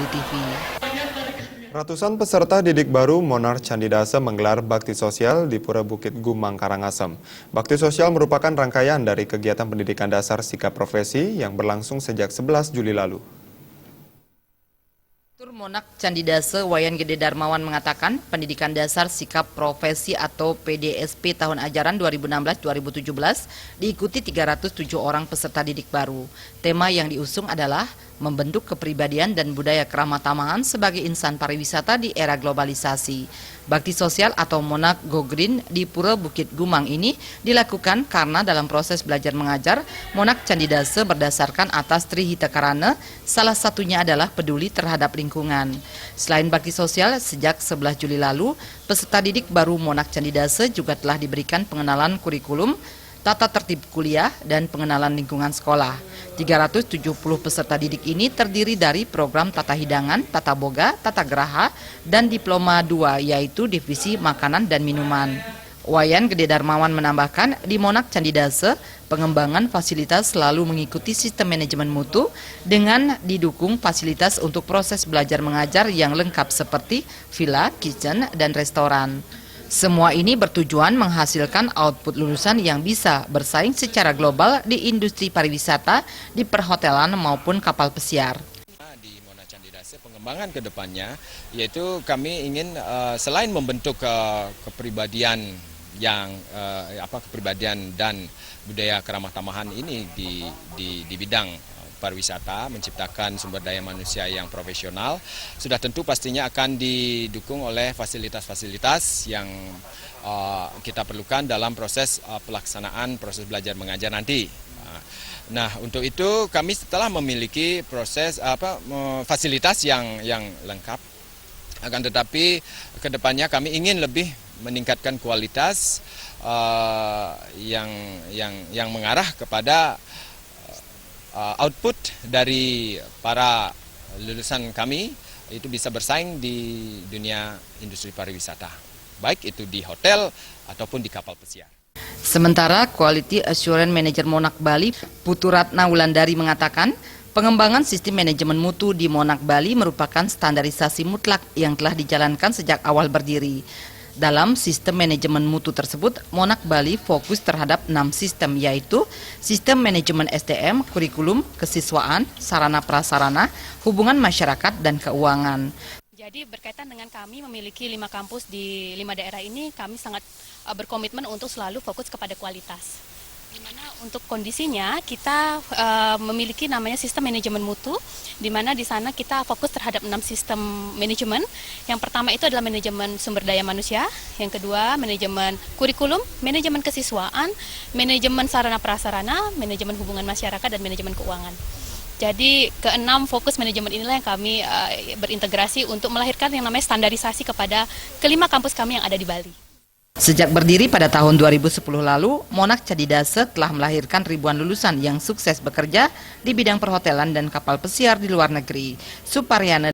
TV. Ratusan peserta didik baru Monarch Candidase menggelar bakti sosial di Pura Bukit Gumang, Karangasem. Bakti sosial merupakan rangkaian dari kegiatan pendidikan dasar sikap profesi yang berlangsung sejak 11 Juli lalu. Tur Monarch Candidase Wayan Gede Darmawan mengatakan pendidikan dasar sikap profesi atau PDSP tahun ajaran 2016-2017 diikuti 307 orang peserta didik baru. Tema yang diusung adalah membentuk kepribadian dan budaya keramah tamahan sebagai insan pariwisata di era globalisasi. Bakti sosial atau Monarch Go Green di Pura Bukit Gumang ini dilakukan karena dalam proses belajar mengajar, Monarch Candidase berdasarkan atas Trihita Karana, salah satunya adalah peduli terhadap lingkungan. Selain bakti sosial, sejak 11 Juli lalu, peserta didik baru Monarch Candidase juga telah diberikan pengenalan kurikulum, tata tertib kuliah, dan pengenalan lingkungan sekolah. 370 peserta didik ini terdiri dari program tata hidangan, tata boga, tata geraha, dan diploma 2 yaitu divisi makanan dan minuman. Wayan Gede Darmawan menambahkan di Monarch Candidase, pengembangan fasilitas selalu mengikuti sistem manajemen mutu dengan didukung fasilitas untuk proses belajar mengajar yang lengkap seperti villa, kitchen, dan restoran. Semua ini bertujuan menghasilkan output lulusan yang bisa bersaing secara global di industri pariwisata, di perhotelan maupun kapal pesiar. Di Monarch Candidase pengembangan ke depannya yaitu kami ingin selain membentuk kepribadian yang kepribadian dan budaya keramah tamahan ini di bidang pariwisata, menciptakan sumber daya manusia yang profesional, sudah tentu pastinya akan didukung oleh fasilitas-fasilitas yang kita perlukan dalam proses pelaksanaan proses belajar mengajar nanti. Nah, untuk itu kami setelah memiliki proses fasilitas yang lengkap, akan tetapi kedepannya kami ingin lebih meningkatkan kualitas yang mengarah kepada output dari para lulusan kami itu bisa bersaing di dunia industri pariwisata, baik itu di hotel ataupun di kapal pesiar. Sementara Quality Assurance Manager Monarch Bali, Putu Ratna Wulandari mengatakan, pengembangan sistem manajemen mutu di Monarch Bali merupakan standarisasi mutlak yang telah dijalankan sejak awal berdiri. Dalam sistem manajemen mutu tersebut, Monarch Bali fokus terhadap 6 sistem, yaitu sistem manajemen SDM, kurikulum, kesiswaan, sarana prasarana, hubungan masyarakat, dan keuangan. Jadi berkaitan dengan kami memiliki 5 kampus di 5 daerah ini, kami sangat berkomitmen untuk selalu fokus kepada kualitas. Di mana untuk kondisinya kita memiliki namanya sistem manajemen mutu, di mana di sana kita fokus terhadap 6 sistem manajemen. Yang pertama itu adalah manajemen sumber daya manusia, yang kedua manajemen kurikulum, manajemen kesiswaan, manajemen sarana prasarana, manajemen hubungan masyarakat, dan manajemen keuangan. Jadi ke-6 fokus manajemen inilah yang kami berintegrasi untuk melahirkan yang namanya standarisasi kepada ke-5 kampus kami yang ada di Bali. Sejak berdiri pada tahun 2010 lalu, Monarch Candidase telah melahirkan ribuan lulusan yang sukses bekerja di bidang perhotelan dan kapal pesiar di luar negeri. Suparyana